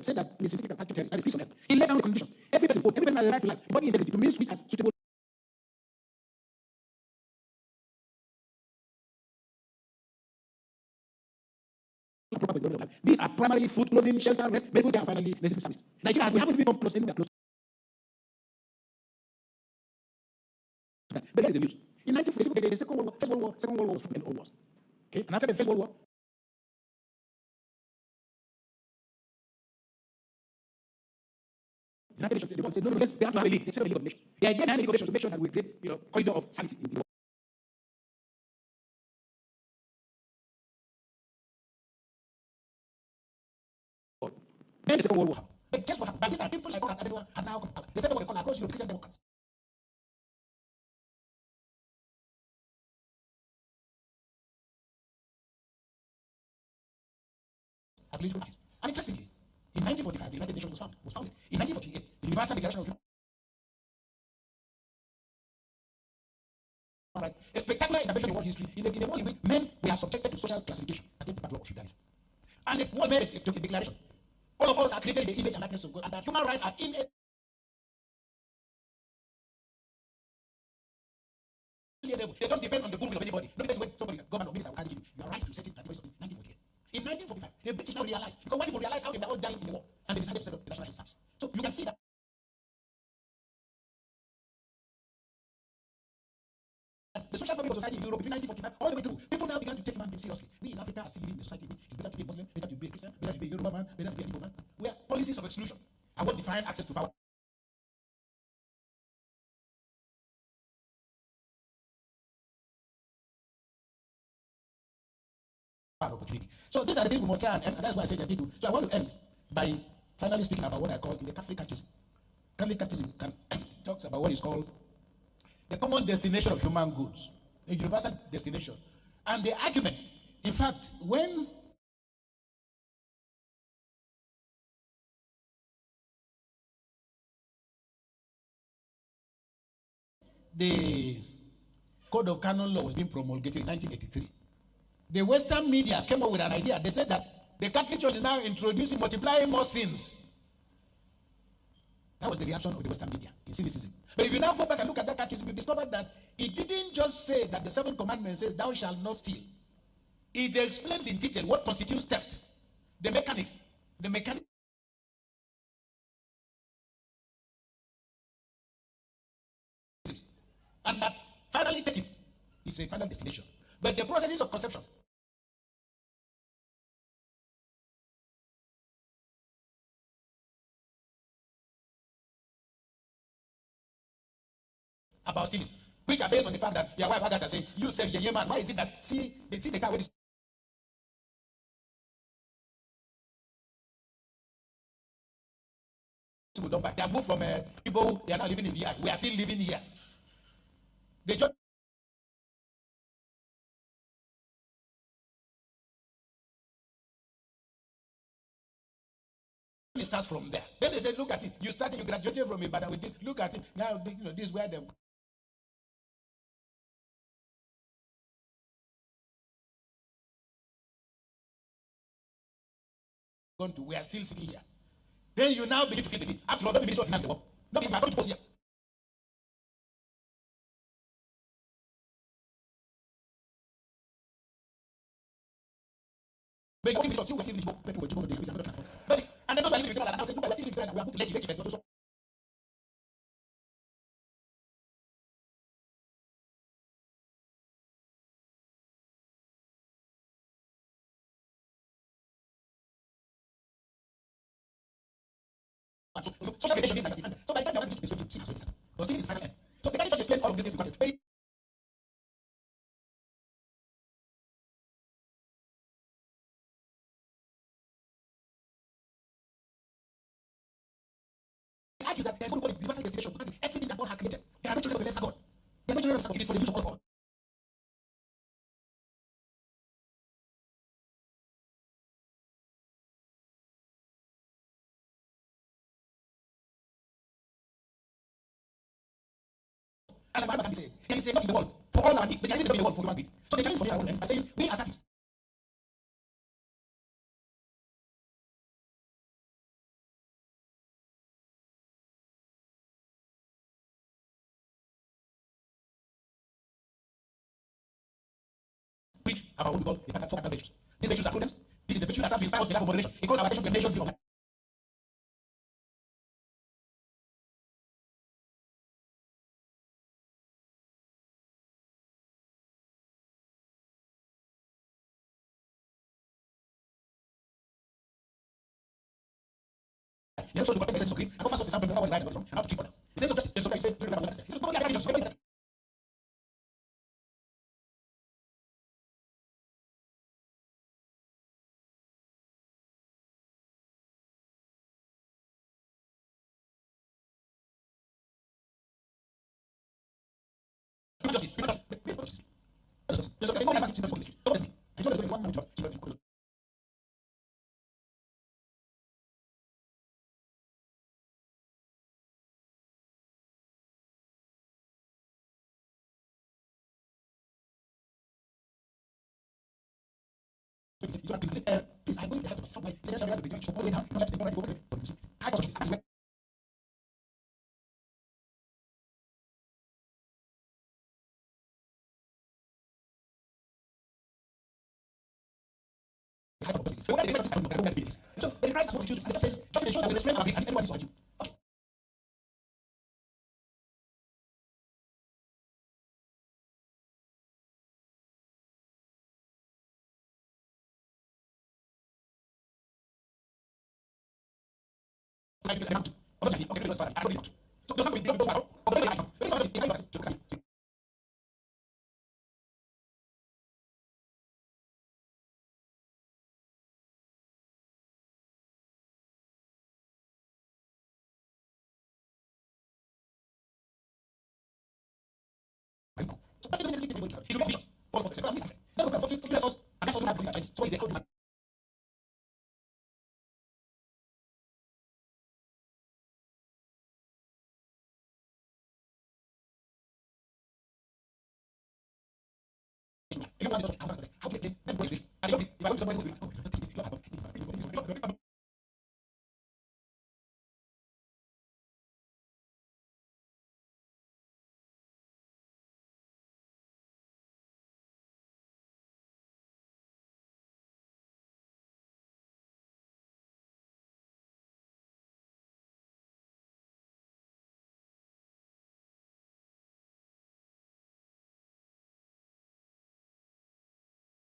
said that in a scientific and practical terms, that the peace on earth, in laid down the condition, every person has the right to life, body integrity, to means which as suitable proper for the life. These are primarily food, clothing, shelter, rest, medical care, and finally necessary service. Nigeria, we haven't become close anywhere close. But here is the news. In 1946, the Second World War, First World War, Second World War was from all wars. Okay, and after the First World War, the United Nations said, they said, no, we have to have a league. They set up a league of nations. The idea behind the league of nations to make sure that we create, corridor of sanity in the world. Then the Second World War happened. But guess what happened? By this time, people like Konrad Adenauer had now come power. They said what they call across Europe, Christian Democrats. And interestingly, in 1945, the United Nations was founded. In 1948, the Universal Declaration of Human Rights, a spectacular intervention in world history in a world in which men were subjected to social classification against the backdrop of feudalism. And the world made a declaration. All of us are created in the image and likeness of God, and that human rights are inalienable. They don't depend on the goodwill of anybody. Not because when somebody, government or minister, will carry you. You are right to set it at the voice of 1948. In 1945, the British now realized, because when people realized how they were all dying in the war, and they decided to set up the National Health Service. So you can see that the social fabric of society in Europe between 1945 all the way through, people now began to take human beings seriously. We in Africa are still living in the society. It's better to be a Muslim, better to be a Christian, better to be a Yoruba man, better to be a Igbo man. Where policies of exclusion are what define access to power. Opportunity. So these are the things we must try, and that's why I said that we do. So I want to end by finally speaking about what I call in the Catholic Catechism. Catholic Catechism talks about what is called the common destination of human goods, a universal destination. And the argument, in fact, when the Code of Canon Law was being promulgated in 1983, the Western media came up with an idea. They said that the Catholic Church is now introducing, multiplying more sins. That was the reaction of the Western media in cynicism. But if you now go back and look at that catechism, you discover that it didn't just say that the 7th commandment says, thou shalt not steal. It explains in detail what constitutes theft, the mechanics, and that finally taking is a final destination. But the processes of conception, about stealing, which are based on the fact that your wife had that say, you say, yeah, man, why is it that they see the car with this people don't buy? They are moved from people, they are now living in VI. We are still living here. They just it starts from there. Then they say, look at it. You graduated from Ibadan with this. Look at it. Now, this is where they going to. We are still sitting here. Then you now begin to feel the need. After all, not the Ministry of Finance, not even going to post here. But and then those who are living in the and now say, look, we are still living and we are going to let you social relation means that so by the time you are going to be so but still is final end. So the Catholic Church explained all of these things because it's argues that there's no universal destination because everything that God has created, they are not children of a lesser God. They are not children of a lesser God. It is for the use of all of us. And the Bible can be said, there is enough in the world for all our needs, but there isn't enough in the world for human beings. So the challenge for me, I want to end by saying, we as Catholics, preach about what we call the four cardinal virtues. These virtues are prudence. This is the virtue that serves to inspire us to have moderation. It calls our attention to a measured view of life. He also to protect the sense of greed and offers us a sample of what the right and wrong and how to treat other. The sense of justice is something you say, you don't understand. It's not only justice, justice, justice. There's something more emphasis in this history. Don't listen. I told you one man to please, I'm going to have to stop my just have to be all the way down. You don't have to go right over there. I got this. So the Christ wants to choose. It says, just ensure that we restrain our greed and everyone is like you.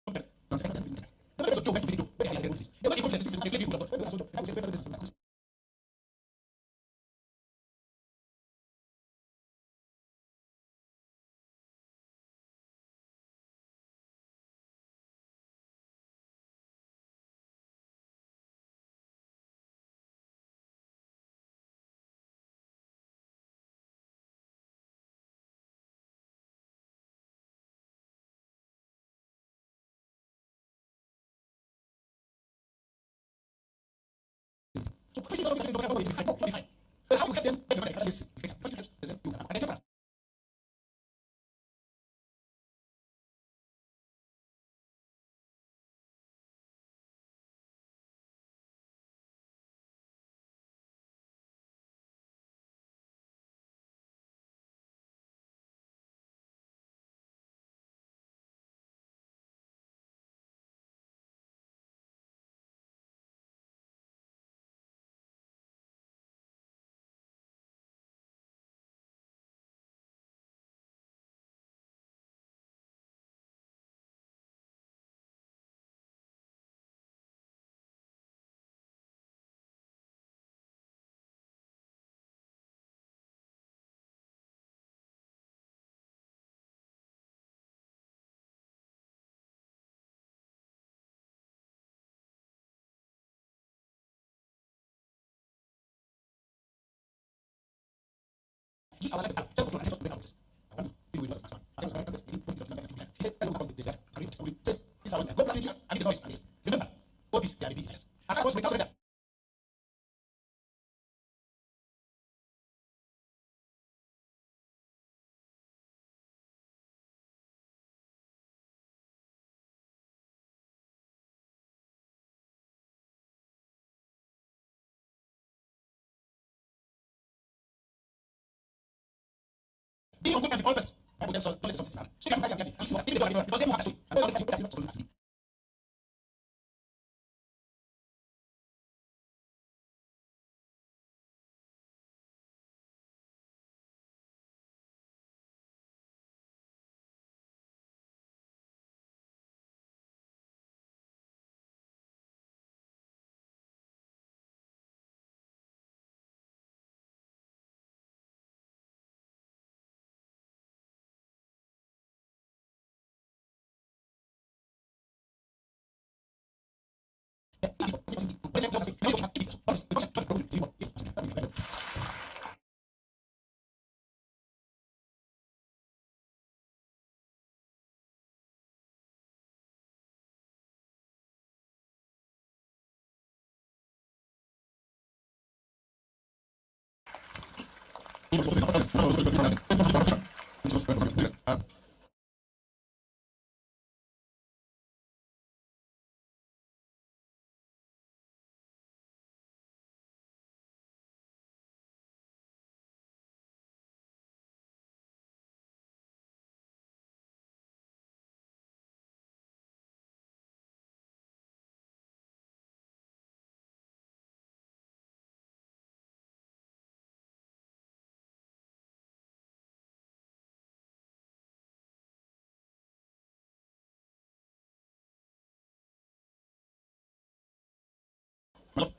Okay. So there's not going to be how you get them? Use our life as self-control and not to I want to be with us. I was going to he said, I don't come this year. I read it. Says, this is go back here and the noise and remember, all these they are the business. As I was with us, being on good and all best. I put them so don't let them sit down. So you can buy them and see what they do because they know how to do it. And all this time you put that to do.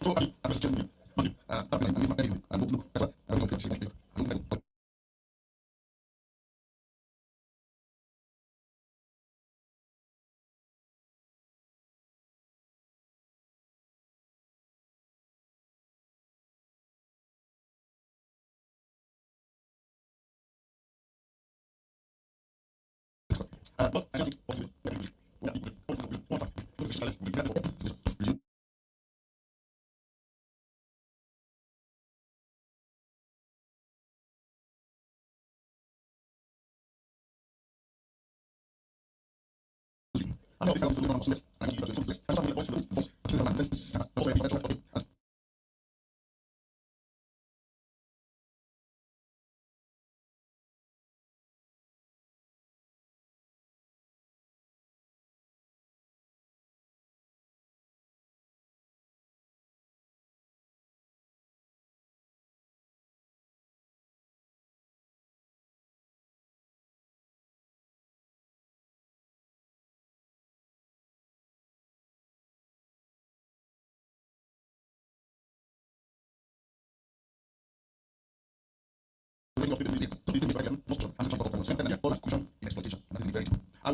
So I was just but I think possibly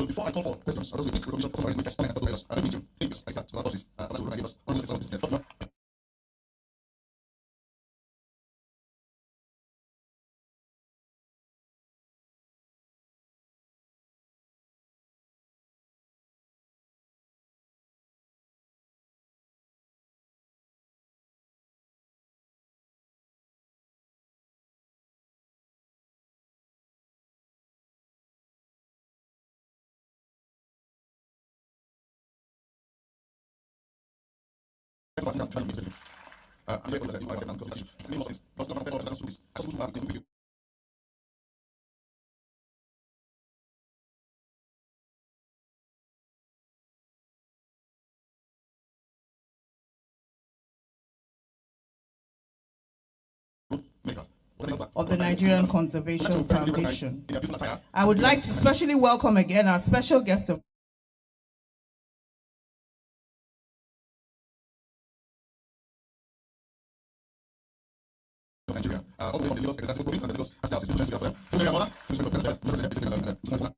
before I call for questions, I just make recognition for somebody who makes comment and I don't need to. I start. So I thought this. I like to remind us. One of the things I'm very grateful that you are because of this. Many more things. But not better than stories. I suppose to have things with you. Of the Nigerian Conservation Foundation. I would like to especially welcome again our special guest of Nigeria. All the way from the Lagos Executive Province and the Lagos National Association of them. So, my mother, who's been the president,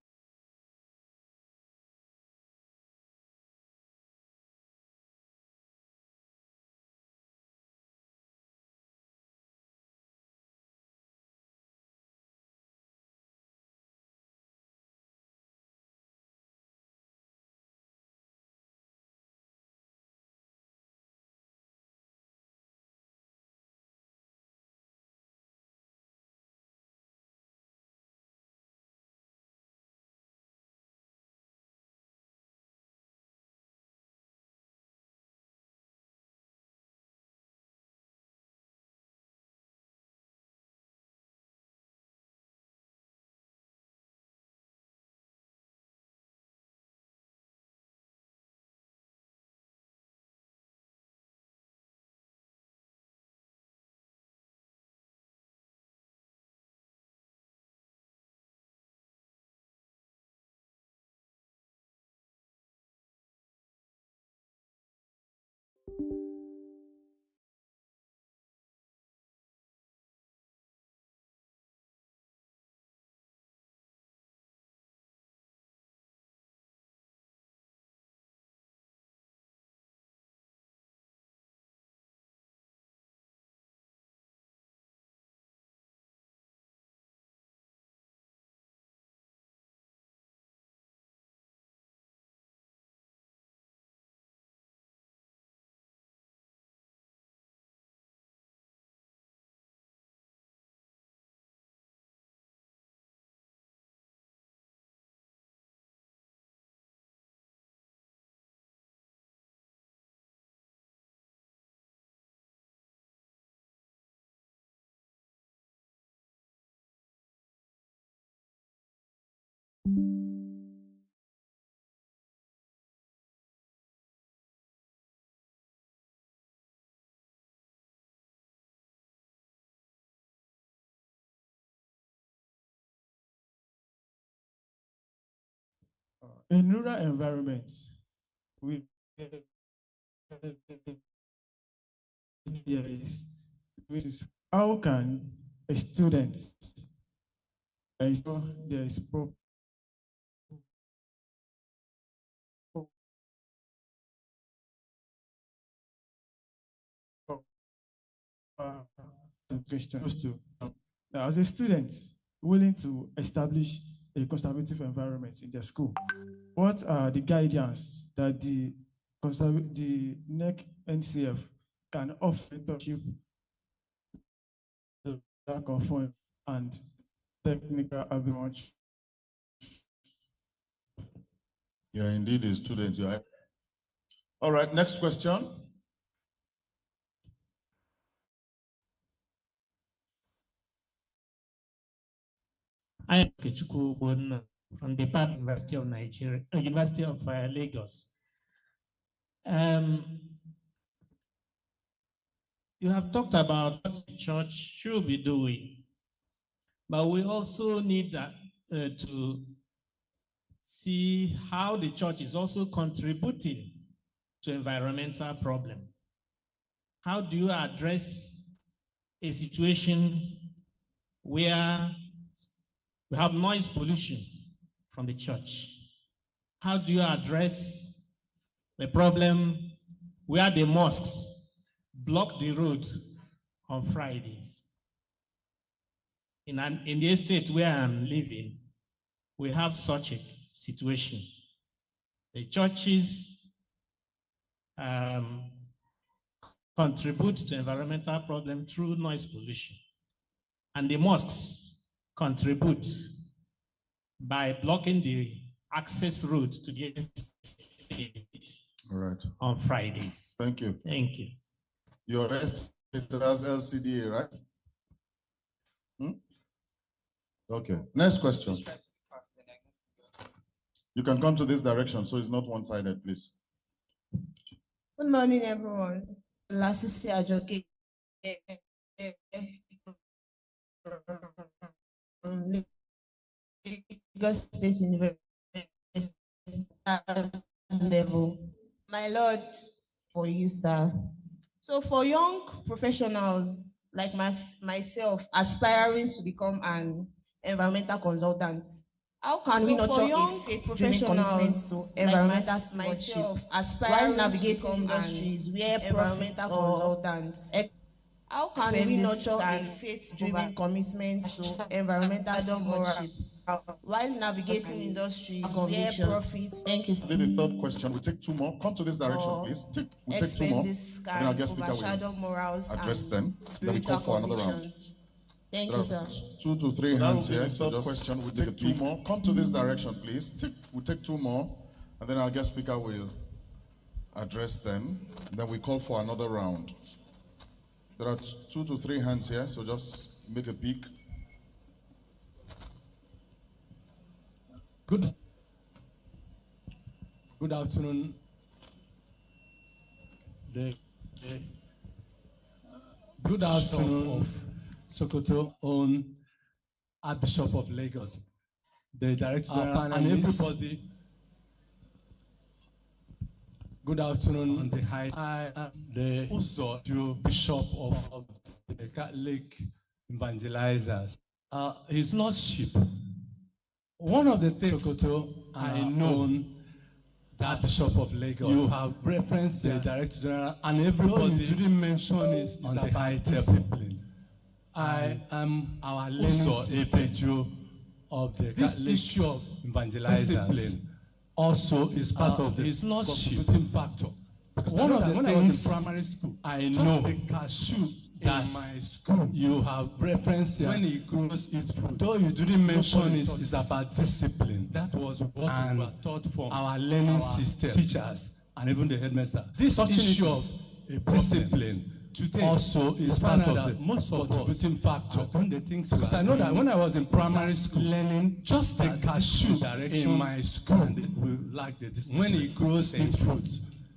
In rural environments, how can a student ensure there is proper education as a student willing to establish a conservative environment in their school? What are the guidance that the NEC NCF can offer mentorship, conform and technical ability? You're indeed a student. You are. All right, next question. I am Kichuku from the Park University of Nigeria, University of Lagos. You have talked about what the church should be doing, but we also need that, to see how the church is also contributing to environmental problem. How do you address a situation where we have noise pollution from the church? How do you address the problem where the mosques block the road on Fridays? In the estate where I'm living, we have such a situation. The churches contribute to environmental problem through noise pollution, and the mosques contribute by blocking the access road to the estate. All right. On Fridays. Thank you. Thank you. Your estate has LCDA, right? Okay. Next question. You can come to this direction so it's not one-sided, please. Good morning, everyone. Lasisi Ajoke. Lagos State University level. My Lord, for you, sir. So for young professionals like myself aspiring to become an environmental consultant, how can we nurture young professionals to environmental like myself aspiring while navigating industries where environmental consultants? How can we nurture a faith-driven commitment to environmental stewardship while navigating industries where profits? Thank you. The third question. We take two more. Come to this direction, please. We take two more. Then our guest speaker will address them. Then we call for another round. Thank you, sir. 2 to 3 hands here. So third question. We take two more. Come to this direction, please. We take two more, and then our guest speaker will address them. Then we call for another round. There are 2 to 3 hands here, so just make a peek. Good afternoon. Good afternoon of Sokoto own Archbishop of Lagos, the Director General, and everybody. Good afternoon. On the high, I am the Uzo Bishop of the Catholic Evangelizers. His Lordship, one of the things Sokoto, I know that Bishop of Lagos, you have referenced the Director General, and everybody you didn't mention is on the high discipline. I am our Lenin of the Catholic issue of evangelizers. Also is part of his contributing factor. Because one of the things in primary school, I know the cashew that in my school you have referenced when he grows his fruit. Though you didn't mention it, is about discipline. That was what we were taught from our learning system, teachers, and even the headmaster. This issue of discipline today also is part of the most contributing factor. The things because I know that when I was in primary school, learning just the cashew in my school, and like the discipline. When he grows his fruit,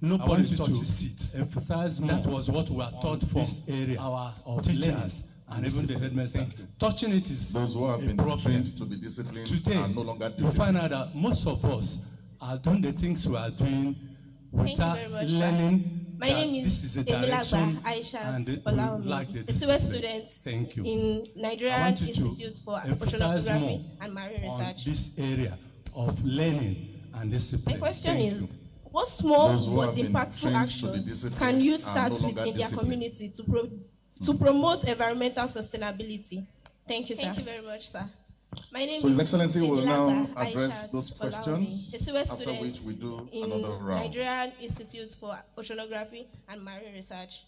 nobody touches it. Emphasize more. That was what we are taught from this area, our teachers and even the headmaster. Touching it is those who have been trained to be disciplined today, are no longer disciplined. You find out that most of us are doing the things we are doing without learning. My name is Emilagba Aishat like a student in Nigerian Institute for Oceanography and Marine Research. This area of learning and discipline. My question is, what small but impactful action can youth start with in their community to promote environmental sustainability? Thank you, sir. Thank you very much, sir. My name so His Excellency will now Aishat address those questions, after which we do another round. Nigerian Institute for Oceanography and Marine Research.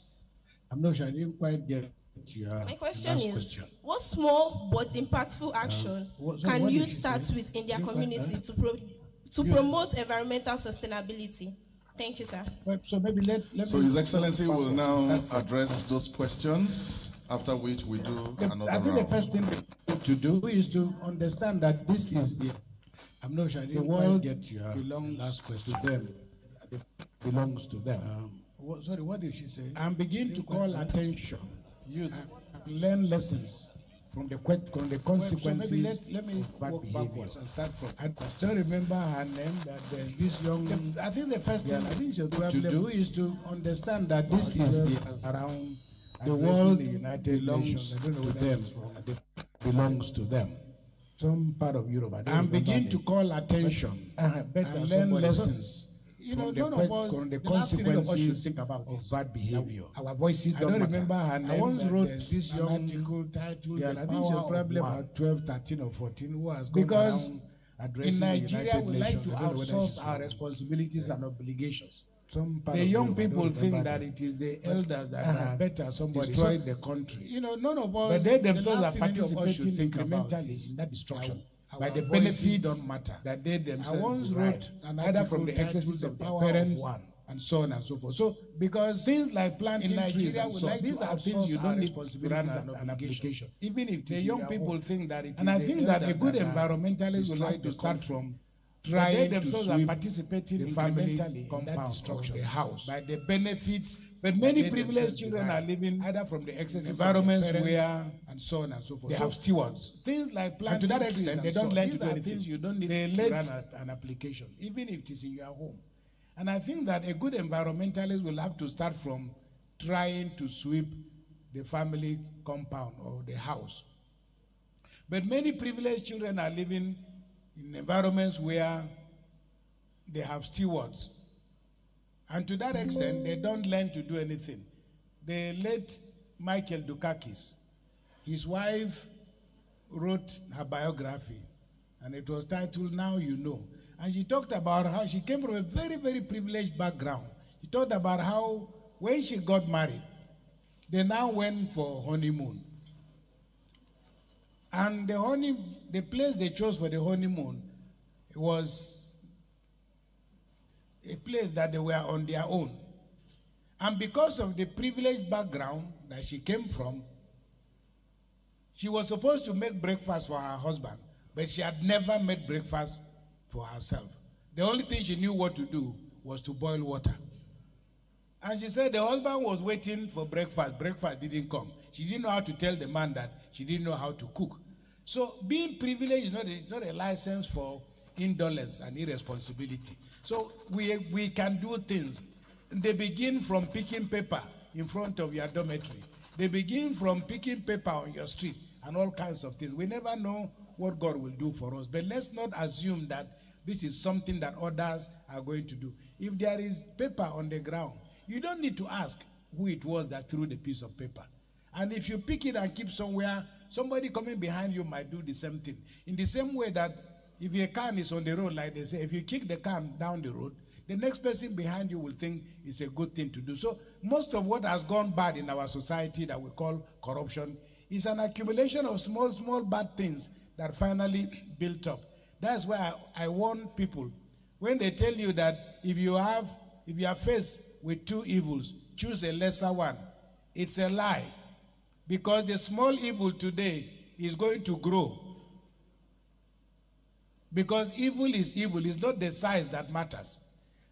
I'm not sure I didn't quite get my question is, what small but impactful action can youth start with in their community to promote environmental sustainability? Thank you, sir. So maybe let so His Excellency will now address those questions, after which we do another round. I think the first thing to do is to understand that this is I'm not sure I didn't quite get your last question. To them. It belongs to them. Sorry, what did she say? And begin to call attention. Youth learn lessons from the consequences. So let me walk backwards and start from. I still remember her name. That there's this young. I think the first thing to do is to understand that this is around the world. The United Nations belongs to them. Some part of Europe. And begin to call attention and learn lessons. You know, none of us, the consequences think about of bad behavior. Our voices don't matter. I don't remember her name. I once wrote this young article titled, I think she's probably about 12, 13 or 14, who has gone around addressing in Nigeria, we like to outsource our responsibilities and obligations. The young people think that it is the elders that are better destroy the country. You know, none of us, but they themselves are participating incrementally in that destruction. By the benefits don't matter that they themselves. I once wrote either from the excesses of their parents and so on and so forth. So because things like planting trees and so these are things you don't need to run an application. Even if the young people think that it is. And I think that a good environmentalist would like to start from trying themselves to participating the family in that destruction of the house by the benefits. But many privileged children are living either from the excess environments where and so on and so forth. They have stewards. Things like planting to that extent, they don't learn to do anything. You don't need to run an application, even if it is in your home. And I think that a good environmentalist will have to start from trying to sweep the family compound or the house. But many privileged children are living in environments where they have stewards. And to that extent, they don't learn to do anything. The late Michael Dukakis, his wife wrote her biography, and it was titled, Now You Know. And she talked about how she came from a very, very privileged background. She talked about how when she got married, they now went for honeymoon. And the place they chose for the honeymoon was a place that they were on their own. And because of the privileged background that she came from, she was supposed to make breakfast for her husband, but she had never made breakfast for herself. The only thing she knew what to do was to boil water. And she said the husband was waiting for breakfast. Breakfast didn't come. She didn't know how to tell the man that she didn't know how to cook. So being privileged is not a license for indolence and irresponsibility. So we can do things They begin from picking paper in front of your dormitory. They begin from picking paper on your street and all kinds of things. We never know what God will do for us. But let's not assume that this is something that others are going to do. If there is paper on the ground, you don't need to ask who it was that threw the piece of paper. And if you pick it and keep somewhere, somebody coming behind you might do the same thing. In the same way that if your can is on the road, like they say, if you kick the can down the road, the next person behind you will think it's a good thing to do. So most of what has gone bad in our society that we call corruption is an accumulation of small bad things that finally built up. That's why I warn people, when they tell you that if you are faced with two evils, choose a lesser one. It's a lie. Because the small evil today is going to grow. Because evil is evil. It's not the size that matters.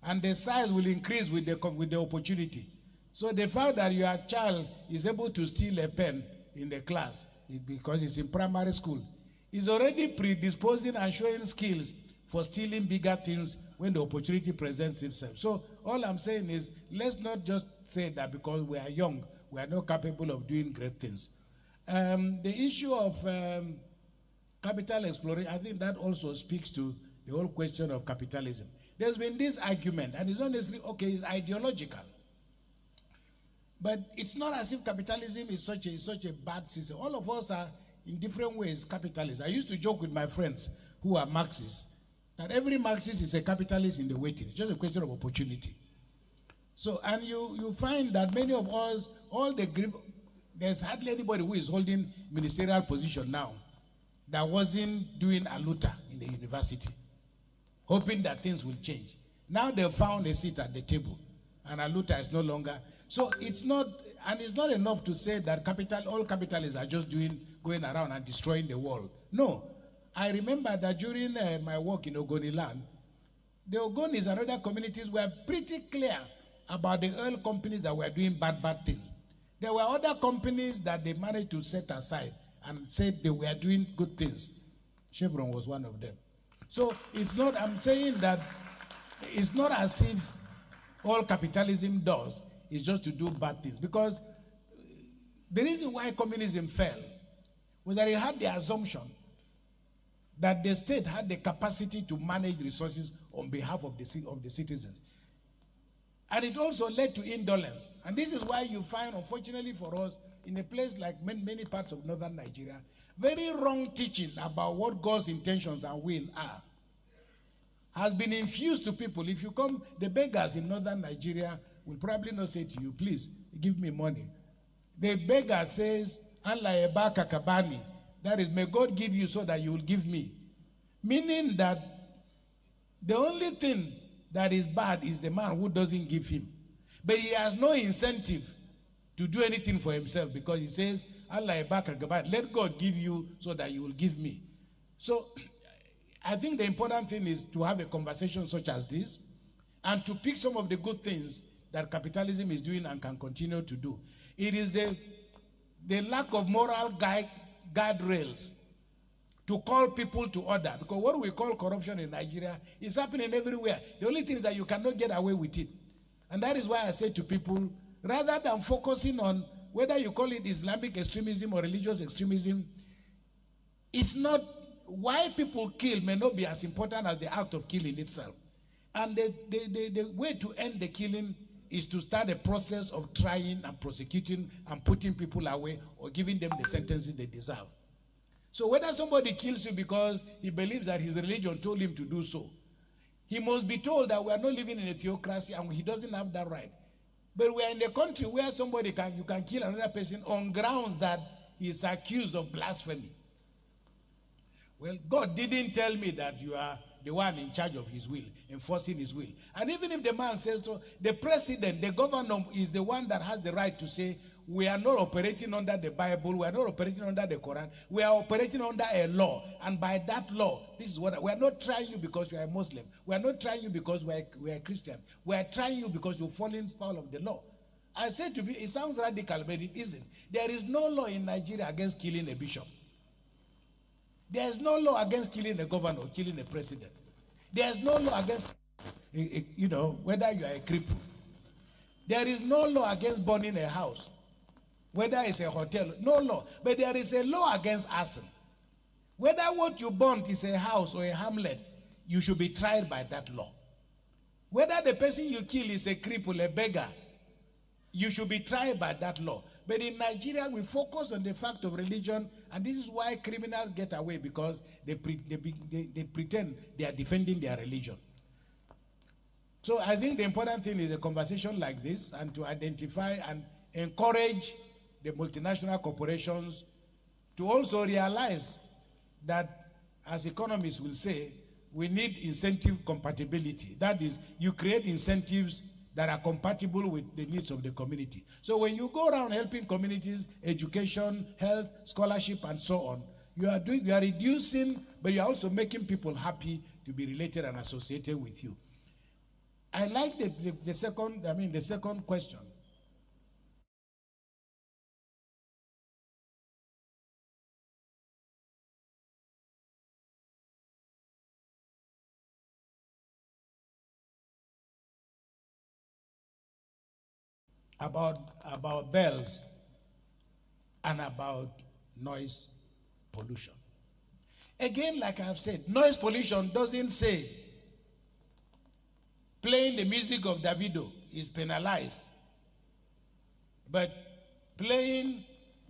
And the size will increase with the opportunity. So the fact that your child is able to steal a pen in the class because it's in primary school is already predisposing and showing skills for stealing bigger things when the opportunity presents itself. So all I'm saying is, let's not just say that because we are young, we are not capable of doing great things. The issue of capital exploration, I think that also speaks to the whole question of capitalism. There's been this argument, and it's not necessarily, okay, it's ideological. But it's not as if capitalism is such a bad system. All of us are, in different ways, capitalists. I used to joke with my friends who are Marxists that every Marxist is a capitalist in the waiting. It's just a question of opportunity. So, and you find that many of us, there's hardly anybody who is holding ministerial position now that wasn't doing a luta in the university, hoping that things will change. Now they've found a seat at the table, and a luta is no longer. So it's not enough to say that all capitalists are just going around and destroying the world. No. I remember that during my work in Ogoni land, the Ogonis and other communities were pretty clear about the oil companies that were doing bad things. There were other companies that they managed to set aside and said they were doing good things. Chevron was one of them. So it's not, I'm saying that it's not as if all capitalism does is just to do bad things. Because the reason why communism fell was that it had the assumption that the state had the capacity to manage resources on behalf of the citizens. And it also led to indolence. And this is why you find, unfortunately for us, in a place like many parts of northern Nigeria, very wrong teaching about what God's intentions and will are has been infused to people. If you come, the beggars in northern Nigeria will probably not say to you, please, give me money. The beggar says, Allah eba kakabani, that is, may God give you so that you will give me. Meaning that the only thing that is bad is the man who doesn't give him. But he has no incentive to do anything for himself because he says, Allah eba kakabani, let God give you so that you will give me. So I think the important thing is to have a conversation such as this and to pick some of the good things that capitalism is doing and can continue to do. It is the lack of moral guardrails to call people to order. Because what we call corruption in Nigeria is happening everywhere. The only thing is that you cannot get away with it. And that is why I say to people, rather than focusing on whether you call it Islamic extremism or religious extremism, it's not, why people kill may not be as important as the act of killing itself. And the way to end the killing is to start a process of trying and prosecuting and putting people away or giving them the sentences they deserve. So whether somebody kills you because he believes that his religion told him to do so, he must be told that we are not living in a theocracy and he doesn't have that right. But we are in a country where you can kill another person on grounds that he is accused of blasphemy. Well, God didn't tell me that you are the one in charge of his will, enforcing his will. And even if the man says so, the president, the governor, is the one that has the right to say, we are not operating under the Bible, we are not operating under the Quran, we are operating under a law. And by that law, this is what, we are not trying you because you are a Muslim. We are not trying you because we are a Christian. We are trying you because you've fallen foul of the law. I said to you, it sounds radical, but it isn't. There is no law in Nigeria against killing a bishop. There is no law against killing a governor or killing a president. There is no law against, whether you are a cripple. There is no law against burning a house, whether it's a hotel, no law. But there is a law against arson. Whether what you burnt is a house or a hamlet, you should be tried by that law. Whether the person you kill is a cripple, a beggar, you should be tried by that law. But in Nigeria, we focus on the fact of religion, and this is why criminals get away, because they pretend they are defending their religion. So I think the important thing is a conversation like this, and to identify and encourage the multinational corporations to also realize that, as economists will say, we need incentive compatibility. That is, you create incentives that are compatible with the needs of the community. So when you go around helping communities, education, health, scholarship, and so on, you are reducing, but you are also making people happy to be related and associated with you. I like the second question. About bells and about noise pollution. Again, like I've said, noise pollution doesn't say playing the music of Davido is penalized, but playing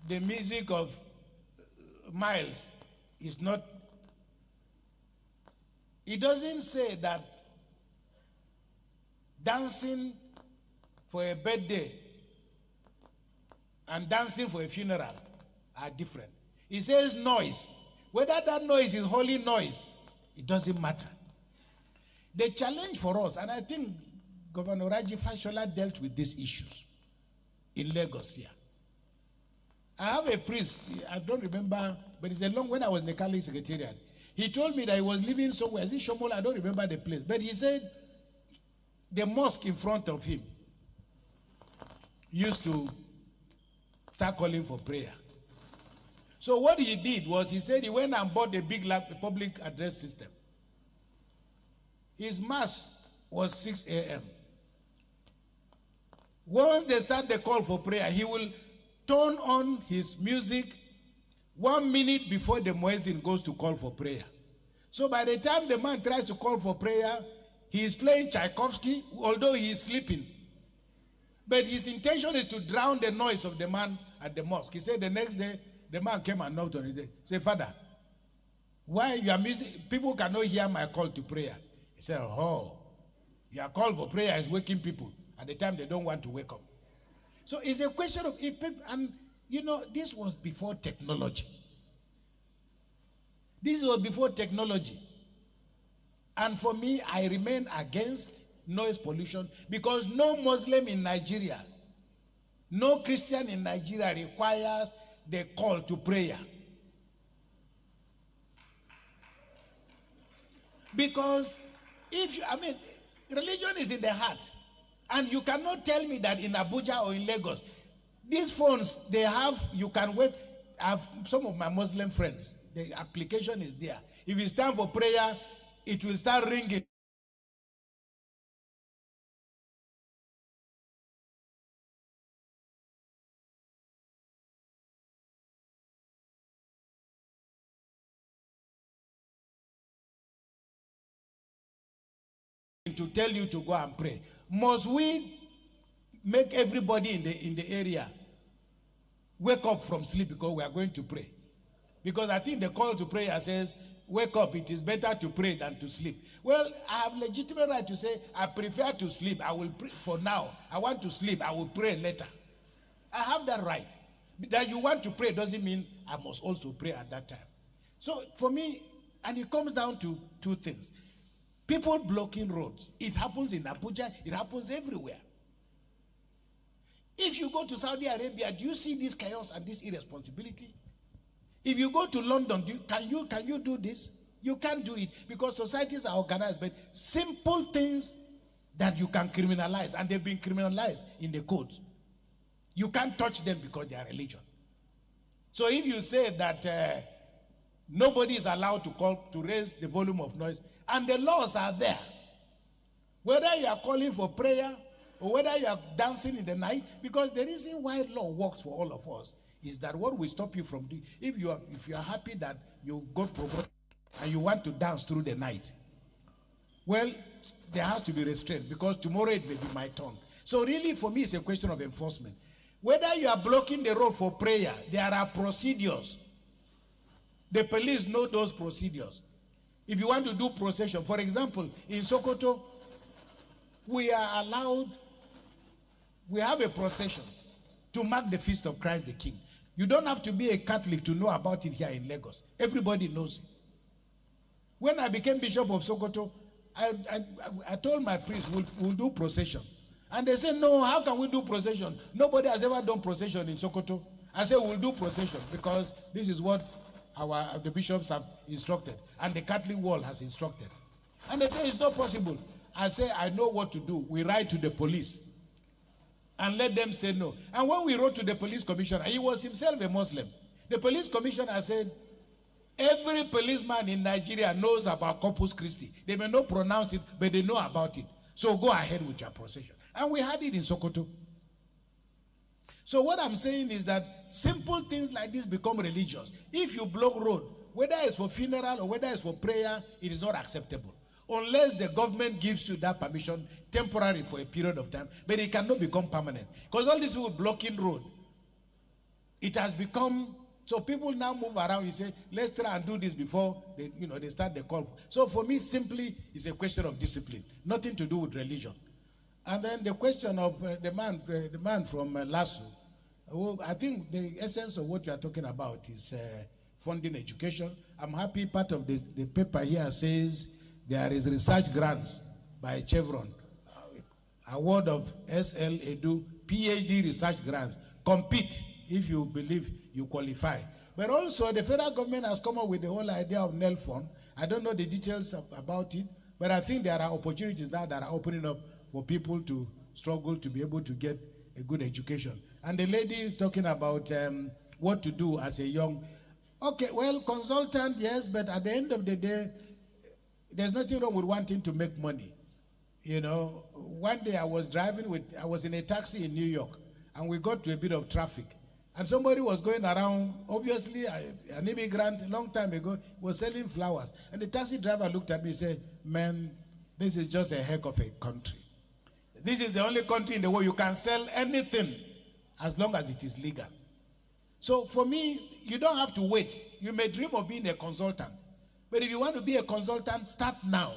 the music of Miles is not. It doesn't say that dancing for a birthday and dancing for a funeral are different. It says noise. Whether that noise is holy noise, it doesn't matter. The challenge for us, and I think Governor Raji Fashola dealt with these issues in Lagos here. I have a priest, I don't remember, but it's a long, when I was in the Catholic Secretariat, he told me that he was living somewhere, is it Shomola? I don't remember the place, but he said the mosque in front of him used to start calling for prayer. So what he did was, he said he went and bought a big public address system. His mass was 6 a.m. Once they start the call for prayer, he will turn on his music 1 minute before the muezzin goes to call for prayer. So by the time the man tries to call for prayer, he is playing Tchaikovsky, although he is sleeping. But his intention is to drown the noise of the man at the mosque. He said the next day, the man came and knocked on his door. Say, Father, why you are missing? People cannot hear my call to prayer. He said, oh, your call for prayer is waking people at the time they don't want to wake up. So it's a question of, and you know, this was before technology. This was before technology. And for me, I remain against noise pollution, because no Muslim in Nigeria, no Christian in Nigeria requires the call to prayer. Because religion is in the heart. And you cannot tell me that in Abuja or in Lagos, these phones, they have, you can wake, I have some of my Muslim friends, the application is there. If it's time for prayer, it will start ringing. To tell you to go and pray. Must we make everybody in the area wake up from sleep because we are going to pray? Because I think the call to prayer says, wake up, it is better to pray than to sleep. Well, I have legitimate right to say, I prefer to sleep. I will pray for now. I want to sleep. I will pray later. I have that right. That you want to pray doesn't mean I must also pray at that time. So for me, and it comes down to two things. People blocking roads. It happens in Abuja. It happens everywhere. If you go to Saudi Arabia, do you see this chaos and this irresponsibility? If you go to London, can you do this? You can't do it because societies are organized. But simple things that you can criminalize, and they've been criminalized in the code, you can't touch them because they are religion. So if you say that nobody is allowed to raise the volume of noise, and the laws are there, whether you are calling for prayer or whether you are dancing in the night, because the reason why law works for all of us is that what will stop you from doing, if you are happy that you got promoted and you want to dance through the night, well, there has to be restraint, because tomorrow it may be my turn. So really, for me, it's a question of enforcement. Whether you are blocking the road for prayer, there are procedures. The police know those procedures. If you want to do procession, for example, in Sokoto, we are allowed, we have a procession to mark the feast of Christ the King. You don't have to be a Catholic to know about it here in Lagos. Everybody knows it. When I became Bishop of Sokoto, I told my priest, we'll do procession. And they said, no, how can we do procession? Nobody has ever done procession in Sokoto. I said, we'll do procession because this is what the bishops have instructed and the Catholic world has instructed. And they say, it's not possible. I say, I know what to do. We write to the police and let them say no. And when we wrote to the police commissioner, he was himself a Muslim. The police commissioner said, every policeman in Nigeria knows about Corpus Christi. They may not pronounce it, but they know about it. So go ahead with your procession. And we had it in Sokoto. So what I'm saying is that simple things like this become religious. If you block road, whether it's for funeral or whether it's for prayer, it is not acceptable. Unless the government gives you that permission temporary for a period of time, but it cannot become permanent. Because all these people blocking road, it has become, so people now move around. You say, let's try and do this before they start the call. So for me, simply, it's a question of discipline, nothing to do with religion. And then the question of the man from Lasso, I think the essence of what you are talking about is funding education. I'm happy part of the paper here says there is research grants by Chevron, award of SL EDU, PhD research grants. Compete if you believe you qualify. But also the federal government has come up with the whole idea of NEL fund. I don't know the details about it, but I think there are opportunities now that are opening up for people to struggle to be able to get a good education. And the lady talking about what to do as a young, okay, well, consultant, yes, but at the end of the day, there's nothing wrong with wanting to make money. You know, one day I was in a taxi in New York, and we got to a bit of traffic. And somebody was going around, obviously an immigrant, a long time ago, was selling flowers. And the taxi driver looked at me and said, man, this is just a heck of a country. This is the only country in the world you can sell anything as long as it is legal. So for me, you don't have to wait. You may dream of being a consultant. But if you want to be a consultant, start now.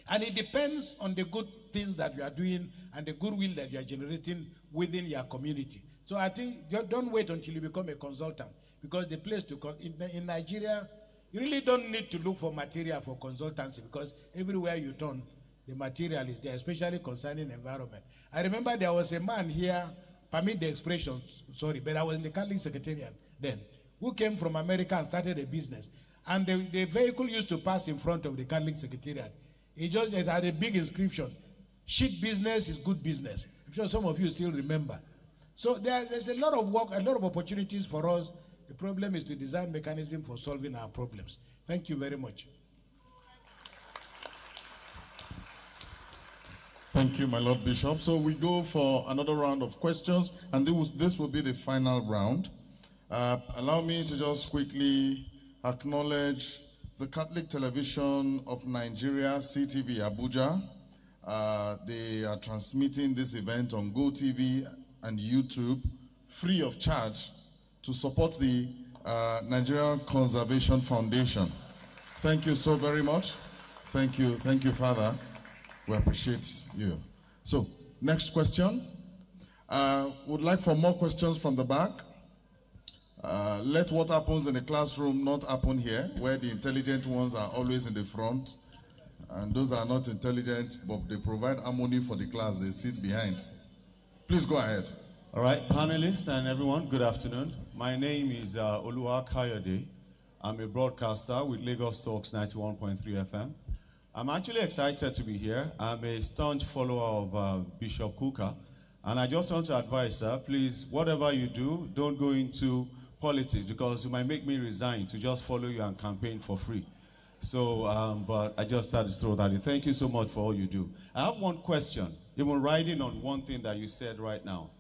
And it depends on the good things that you are doing and the goodwill that you are generating within your community. So I think don't wait until you become a consultant, because the place to in Nigeria, you really don't need to look for material for consultancy, because everywhere you turn, the material is there, especially concerning environment. I remember there was a man here, permit the expression, sorry, but I was in the Catholic Secretariat then, who came from America and started a business. And the vehicle used to pass in front of the Catholic Secretariat. It just had a big inscription, shit business is good business. I'm sure some of you still remember. So there's a lot of work, a lot of opportunities for us. The problem is to design mechanism for solving our problems. Thank you very much. Thank you, my Lord Bishop. So we go for another round of questions, and this will be the final round. Allow me to just quickly acknowledge the Catholic Television of Nigeria, CTV Abuja. They are transmitting this event on GoTV and YouTube free of charge to support the Nigerian Conservation Foundation. Thank you so very much. Thank you, Father. We appreciate you. So, next question. Would like for more questions from the back. Let what happens in the classroom not happen here, where the intelligent ones are always in the front, and those are not intelligent, but they provide harmony for the class, they sit behind. Please go ahead. All right, panelists and everyone, good afternoon. My name is Oluwa Kayode. I'm a broadcaster with Lagos Talks 91.3 FM. I'm actually excited to be here. I'm a staunch follower of Bishop Kuka, and I just want to advise, sir, please, whatever you do, don't go into politics, because you might make me resign to just follow you and campaign for free. So, but I just started to throw that in. Thank you so much for all you do. I have one question, even riding on one thing that you said right now.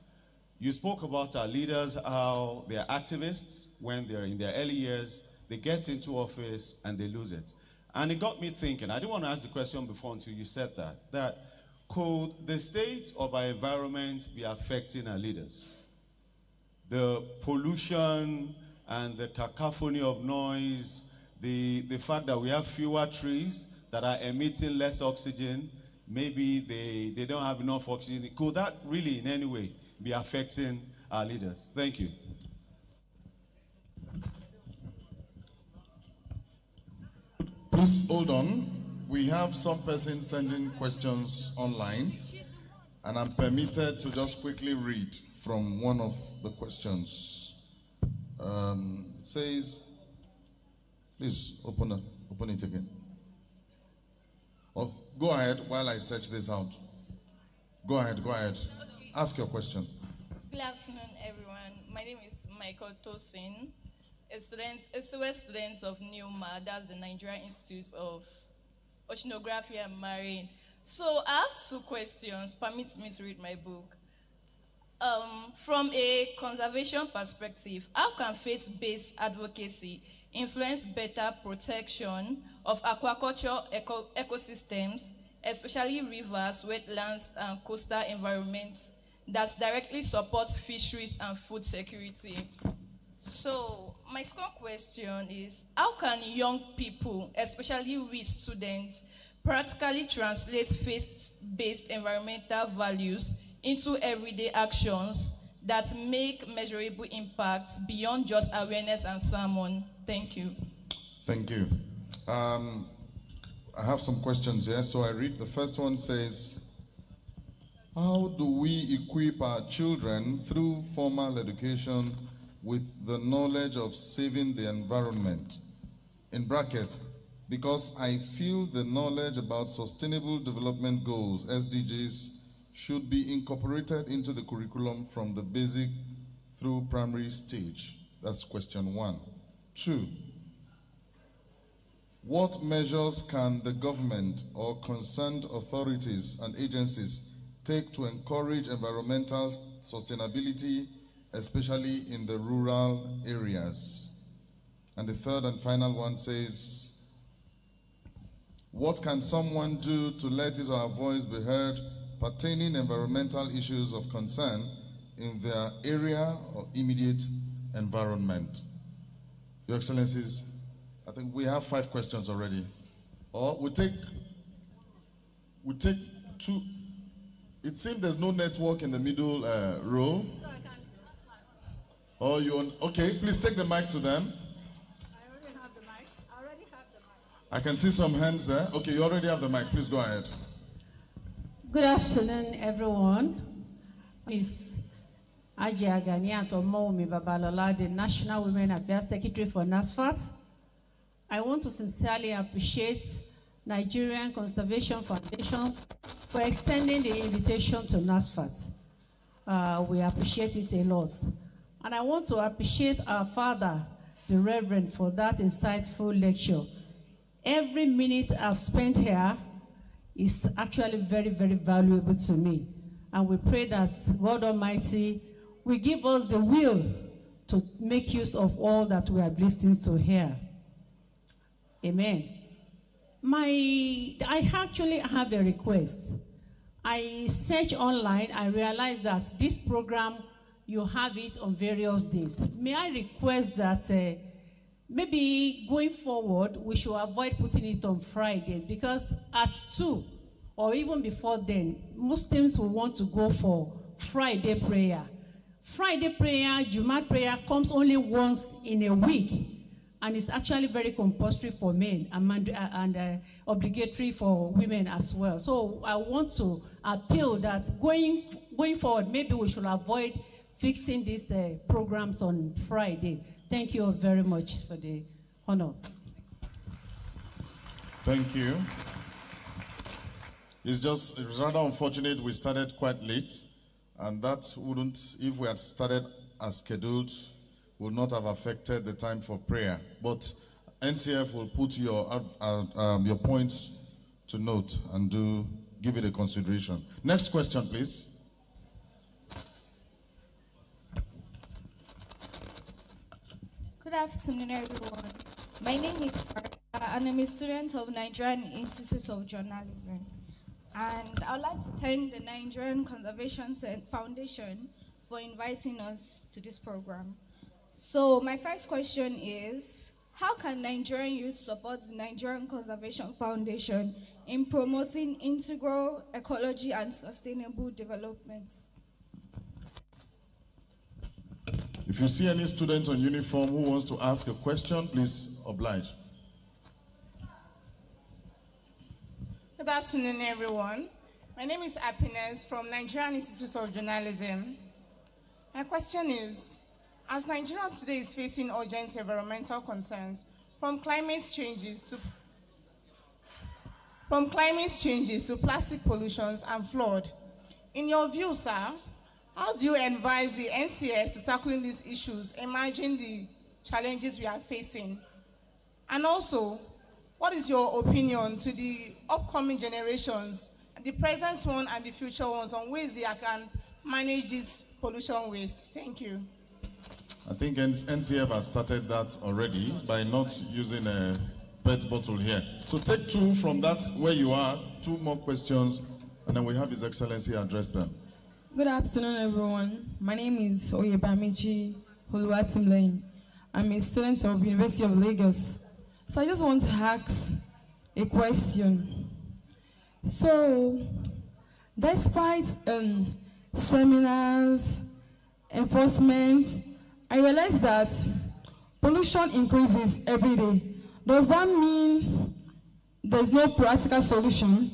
You spoke about our leaders, how they're activists when they're in their early years, they get into office and they lose it. And it got me thinking, I didn't want to ask the question before until you said that could the state of our environment be affecting our leaders? The pollution and the cacophony of noise, the fact that we have fewer trees that are emitting less oxygen, maybe they don't have enough oxygen. Could that really in any way be affecting our leaders? Thank you. Please hold on. We have some person sending questions online, and I'm permitted to just quickly read from one of the questions. It says, please open it again. Oh, go ahead while I search this out. Go ahead. Ask your question. Good afternoon, everyone. My name is Michael Tosin, a student of NUMA, that's the Nigerian Institute of Oceanography and Marine. So I have two questions. Permit me to read my book. From a conservation perspective, how can faith-based advocacy influence better protection of aquaculture ecosystems, especially rivers, wetlands, and coastal environments that directly supports fisheries and food security? So my second question is, how can young people, especially we students, practically translate faith-based environmental values into everyday actions that make measurable impacts beyond just awareness and sermon? Thank you. Thank you. I have some questions here, so I read. The first one says, how do we equip our children through formal education with the knowledge of saving the environment? In bracket, because I feel the knowledge about Sustainable Development Goals, SDGs, should be incorporated into the curriculum from the basic through primary stage. That's question 1. 2, what measures can the government or concerned authorities and agencies take to encourage environmental sustainability, especially in the rural areas? And the third and final one says, what can someone do to let his or her voice be heard pertaining environmental issues of concern in their area or immediate environment? Your Excellencies, I think we have 5 questions already. Or we take 2. It seems there's no network in the middle row. Oh, okay, please take the mic to them. I already have the mic. I can see some hands there. Okay, you already have the mic. Please go ahead. Good afternoon, everyone. Ms. Ajia Ganiat Omoumi Babalola, the National Women Affairs Secretary for NASFAT. I want to sincerely appreciate Nigerian Conservation Foundation for extending the invitation to NASFAT. We appreciate it a lot. And I want to appreciate our father, the Reverend, for that insightful lecture. Every minute I've spent here is actually very, very valuable to me. And we pray that God Almighty will give us the will to make use of all that we are listening to here. Amen. I actually have a request. I searched online, I realized that this program, you have it on various days. May I request that maybe going forward, we should avoid putting it on Friday, because at 2, or even before then, Muslims will want to go for Friday prayer. Friday prayer, Jumat prayer, comes only once in a week, and it's actually very compulsory for men and obligatory for women as well. So I want to appeal that going forward, maybe we should avoid fixing these programs on Friday. Thank you all very much for the honor. Thank you. It's rather unfortunate we started quite late, and that wouldn't, if we had started as scheduled, would not have affected the time for prayer. But NCF will put your points to note and give it a consideration. Next question, please. Good afternoon, everyone. My name is Farah, and I'm a student of Nigerian Institute of Journalism. And I would like to thank the Nigerian Conservation Foundation for inviting us to this program. So my first question is, how can Nigerian youth support the Nigerian Conservation Foundation in promoting integral ecology and sustainable development? If you see any student on uniform who wants to ask a question, please oblige. Good afternoon, everyone. My name is Happiness from Nigerian Institute of Journalism. My question is, as Nigeria today is facing urgent environmental concerns from climate changes to plastic pollution and flood, in your view, sir, how do you advise the NCF to tackling these issues, emerging the challenges we are facing? And also, what is your opinion to the upcoming generations, the present one and the future ones, on ways they can manage this pollution waste? Thank you. I think NCF has started that already by not using a PET bottle here. So take two from that where you are, two more questions, and then we have His Excellency address them. Good afternoon, everyone. My name is Oyebamiji Oluwatimleyin. I'm a student of University of Lagos. So I just want to ask a question. So, despite seminars, enforcement, I realize that pollution increases every day. Does that mean there's no practical solution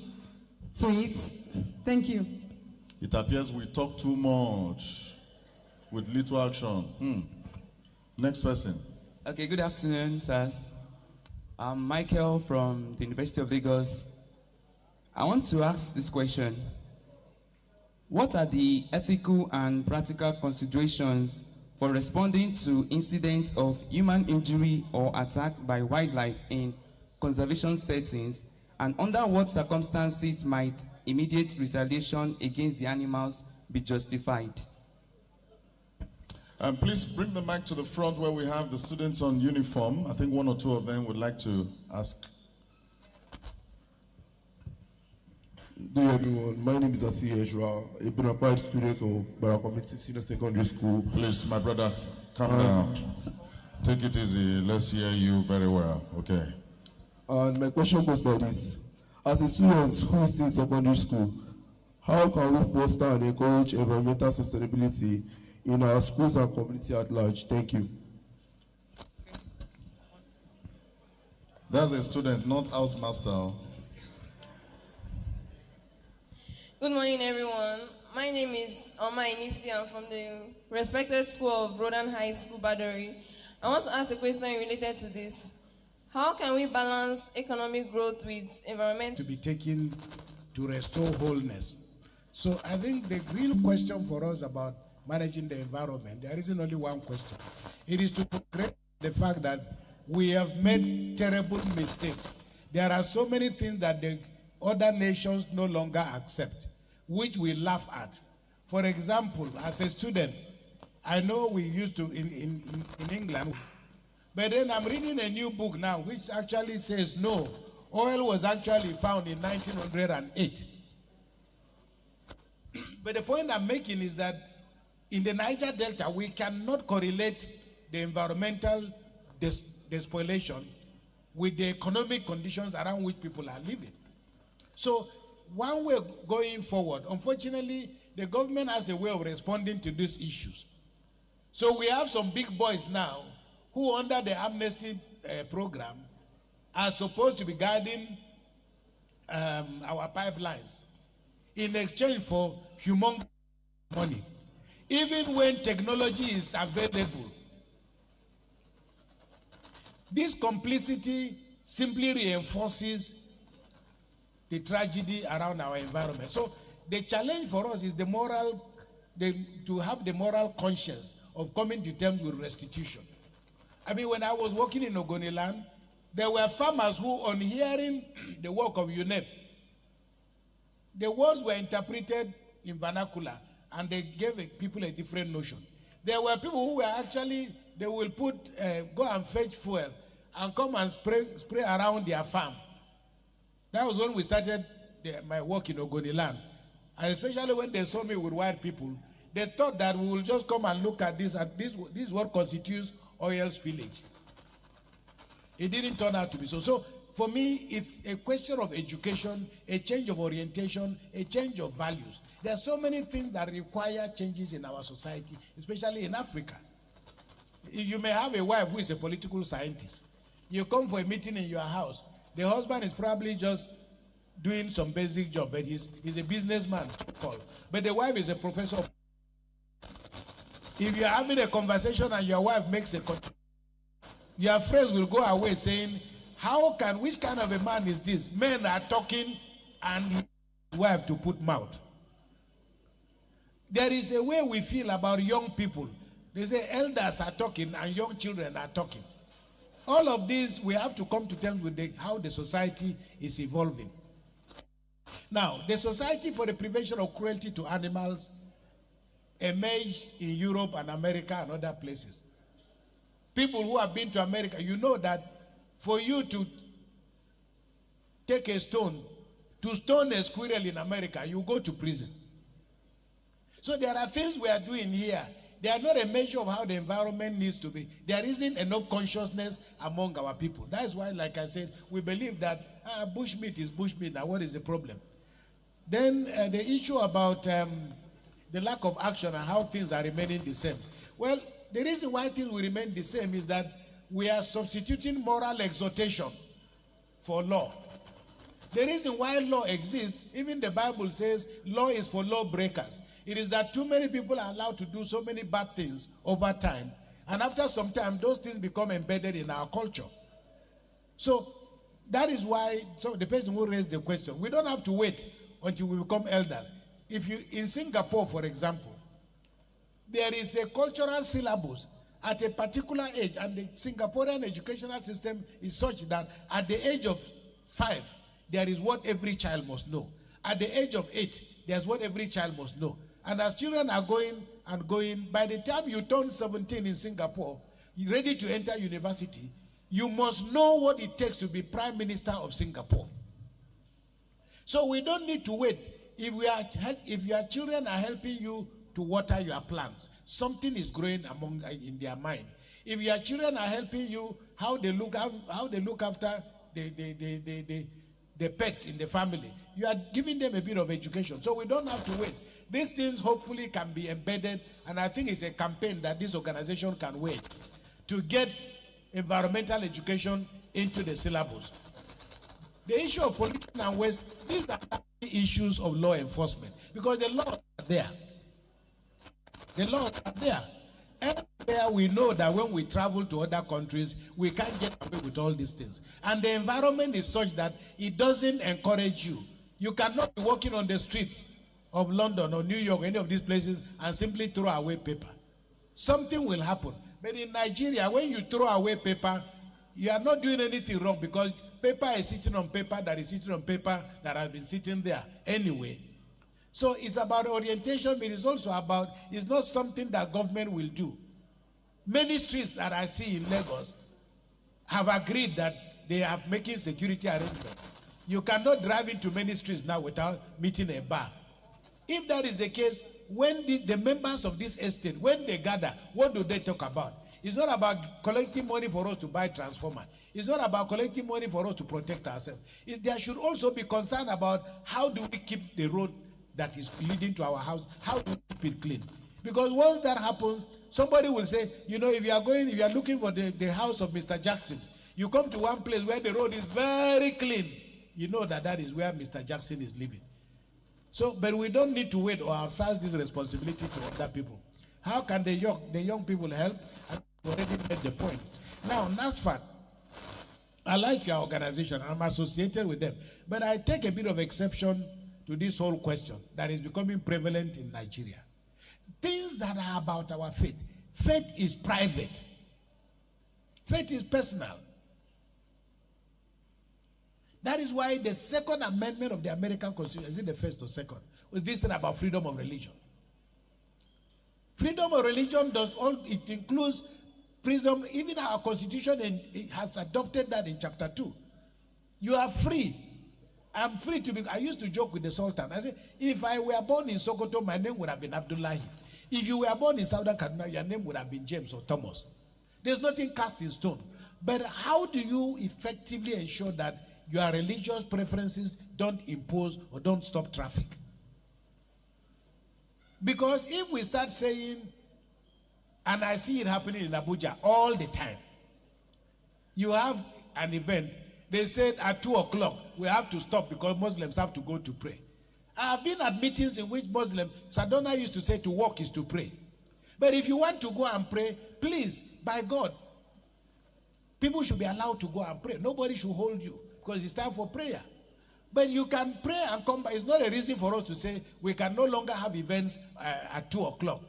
to it? Thank you. It appears we talk too much with little action. Next person. Okay, good afternoon, sirs. I'm Michael from the University of Lagos. I want to ask this question. What are the ethical and practical considerations for responding to incidents of human injury or attack by wildlife in conservation settings, and under what circumstances might immediate retaliation against the animals be justified? Please bring the mic to the front where we have the students on uniform. I think one or two of them would like to ask. Good day, everyone. My name is Asi Ezra, a bona fide student of Barra Community Senior Secondary School. Please, my brother, calm down. Take it easy. Let's hear you very well. Okay. And my question goes like this. As a student who is in secondary school, how can we foster and encourage environmental sustainability in our schools and community at large? Thank you. That's a student, not house master. Good morning, everyone. My name is Oma Inisi. I'm from the respected school of Rodan High School, Badori. I want to ask a question related to this. How can we balance economic growth with environment? To be taken to restore wholeness. So I think the real question for us about managing the environment, there isn't only one question. It is to correct the fact that we have made terrible mistakes. There are so many things that the other nations no longer accept, which we laugh at. For example, as a student, I know we used to in England, but then I'm reading a new book now which actually says no, oil was actually found in 1908. But the point I'm making is that in the Niger Delta, we cannot correlate the environmental despoliation with the economic conditions around which people are living. So one way going forward, unfortunately, the government has a way of responding to these issues. So we have some big boys now who, under the amnesty program, are supposed to be guarding our pipelines in exchange for humongous money. Even when technology is available, this complicity simply reinforces the tragedy around our environment. So the challenge for us is to have the moral conscience of coming to terms with restitution. I mean, when I was working in Ogoniland, There were farmers who, on hearing the work of UNEP, the words were interpreted in vernacular and they gave people a different notion. There were people who were actually, they will go and fetch fuel and come and spray around their farm. That was when we started my work in Ogoniland. And especially when they saw me with white people, they thought that we will just come and look at this, and this is what constitutes oil spillage. It didn't turn out to be so. So for me, it's a question of education, a change of orientation, a change of values. There are so many things that require changes in our society, especially in Africa. You may have a wife who is a political scientist. You come for a meeting in your house. The husband is probably just doing some basic job, but he's a businessman, but the wife is a professor. If you're having a conversation and your wife makes a contribution, your friends will go away saying, which kind of a man is this? Men are talking and his wife to put mouth. There is a way we feel about young people. They say elders are talking and young children are talking. All of these, we have to come to terms with how the society is evolving. Now, the Society for the Prevention of Cruelty to Animals emerged in Europe and America and other places. People who have been to America, you know that for you to take a stone, to stone a squirrel in America, you go to prison. So there are things we are doing here. They are not a measure of how the environment needs to be. There isn't enough consciousness among our people. That's why, like I said, we believe that bushmeat is bushmeat. Now, what is the problem? Then the issue about the lack of action and how things are remaining the same. Well, the reason why things will remain the same is that we are substituting moral exhortation for law. The reason why law exists, even the Bible says law is for lawbreakers. It is that too many people are allowed to do so many bad things over time. And after some time, those things become embedded in our culture. So that is why the person who raised the question, we don't have to wait until we become elders. In Singapore, for example, there is a cultural syllabus at a particular age, and the Singaporean educational system is such that at the age of 5, there is what every child must know. At the age of 8, there's what every child must know. And as children are going and going, by the time you turn 17 in Singapore, you're ready to enter university, you must know what it takes to be Prime Minister of Singapore. So we don't need to wait. If your children are helping you to water your plants, something is growing in their mind. If your children are helping you, how they look after the pets in the family, you are giving them a bit of education. So we don't have to wait. These things hopefully can be embedded, and I think it's a campaign that this organization can wage to get environmental education into the syllabus. The issue of pollution and waste, these are issues of law enforcement, because the laws are there. The laws are there. Everywhere we know that when we travel to other countries, we can't get away with all these things. And the environment is such that it doesn't encourage you. You cannot be walking on the streets of London or New York, any of these places, and simply throw away paper. Something will happen. But in Nigeria, when you throw away paper, you are not doing anything wrong, because paper is sitting on paper that is sitting on paper that has been sitting there anyway. So it's about orientation, but it's also about, it's not something that government will do. Many streets that I see in Lagos have agreed that they are making security arrangements. You cannot drive into many streets now without meeting a bar. If that is the case, when the members of this estate, when they gather, what do they talk about? It's not about collecting money for us to buy transformer. It's not about collecting money for us to protect ourselves. There should also be concern about how do we keep the road that is leading to our house, how do we keep it clean? Because once that happens, somebody will say, if you are looking for the house of Mr. Jackson, you come to one place where the road is very clean, you know that is where Mr. Jackson is living. So, but we don't need to wait or outsource this responsibility to other people. How can the young people help? I've already made the point. Now, NASFAT, I like your organization. I'm associated with them. But I take a bit of exception to this whole question that is becoming prevalent in Nigeria. Things that are about our faith. Faith is private. Faith is personal. That is why the Second Amendment of the American Constitution, is it the first or second, was this thing about freedom of religion. Freedom of religion it includes freedom. Even our Constitution it has adopted that in chapter 2. You are free. I'm free to be. I used to joke with the Sultan. I said, if I were born in Sokoto, my name would have been Abdullahi. If you were born in Southern Kaduna, your name would have been James or Thomas. There's nothing cast in stone. But how do you effectively ensure that your religious preferences don't impose or don't stop traffic? Because if we start saying, and I see it happening in Abuja all the time, you have an event, they said at 2 o'clock, we have to stop because Muslims have to go to pray. I have been at meetings in which Muslims, Sadona used to say to walk is to pray. But if you want to go and pray, please, by God, people should be allowed to go and pray. Nobody should hold you because it's time for prayer. But you can pray and come back. It's not a reason for us to say we can no longer have events at 2 o'clock.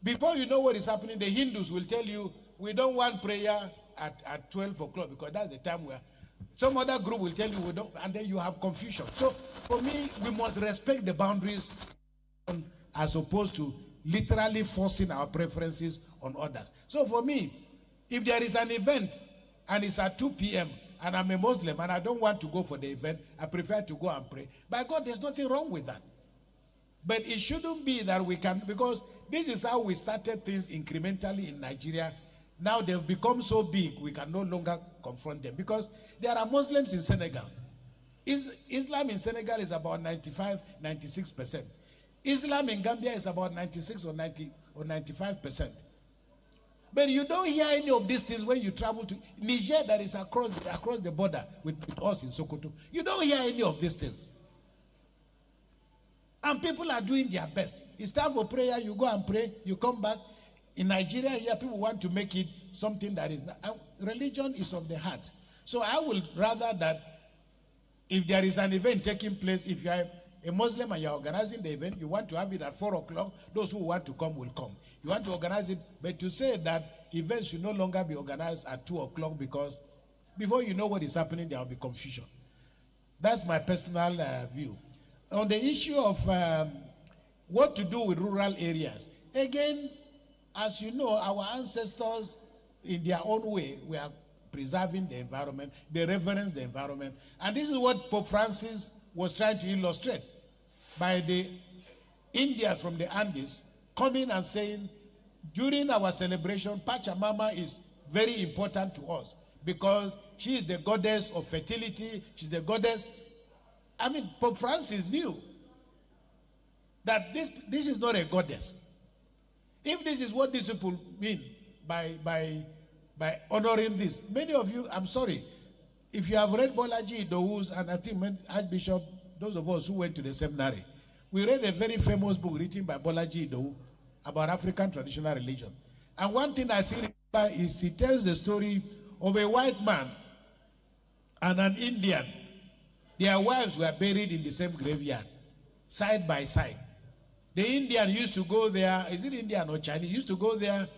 Before you know what is happening, the Hindus will tell you, we don't want prayer at 12 o'clock because that's the time where some other group will tell you we don't, and then you have confusion. So for me, we must respect the boundaries as opposed to literally forcing our preferences on others. So for me, if there is an event and it's at 2 p.m., and I'm a Muslim and I don't want to go for the event, I prefer to go and pray. By God, there's nothing wrong with that. But it shouldn't be that we can, because this is how we started things incrementally in Nigeria. Now they've become so big, we can no longer confront them. Because there are Muslims in Senegal. Islam in Senegal is about 95, 96%. Islam in Gambia is about 96 or 90 or 95%. But you don't hear any of these things when you travel to Niger, that is across the border with us in Sokoto. You don't hear any of these things. And people are doing their best. It's time for prayer, you go and pray, you come back. In Nigeria here, people want to make it something that is not. Religion is of the heart. So I would rather that if there is an event taking place, if you are a Muslim and you are organizing the event, you want to have it at 4 o'clock, those who want to come will come. You want to organize it, but to say that events should no longer be organized at 2 o'clock because before you know what is happening, there will be confusion. That's my personal view. On the issue of what to do with rural areas, again, as you know, our ancestors, in their own way, were preserving the environment, they reverence the environment. And this is what Pope Francis was trying to illustrate by the Indians from the Andes coming and saying, during our celebration, Pachamama is very important to us because she is the goddess of fertility. She's the goddess. I mean, Pope Francis knew that this is not a goddess. If this is what these people mean by honoring this, many of you, I'm sorry, if you have read Bolaji Idou's, and I think Archbishop, those of us who went to the seminary, we read a very famous book written by Bolaji Idou about African traditional religion. And one thing I see is he tells the story of a white man and an Indian. Their wives were buried in the same graveyard, side by side. The Indian used to go there, is it Indian or Chinese, used to go there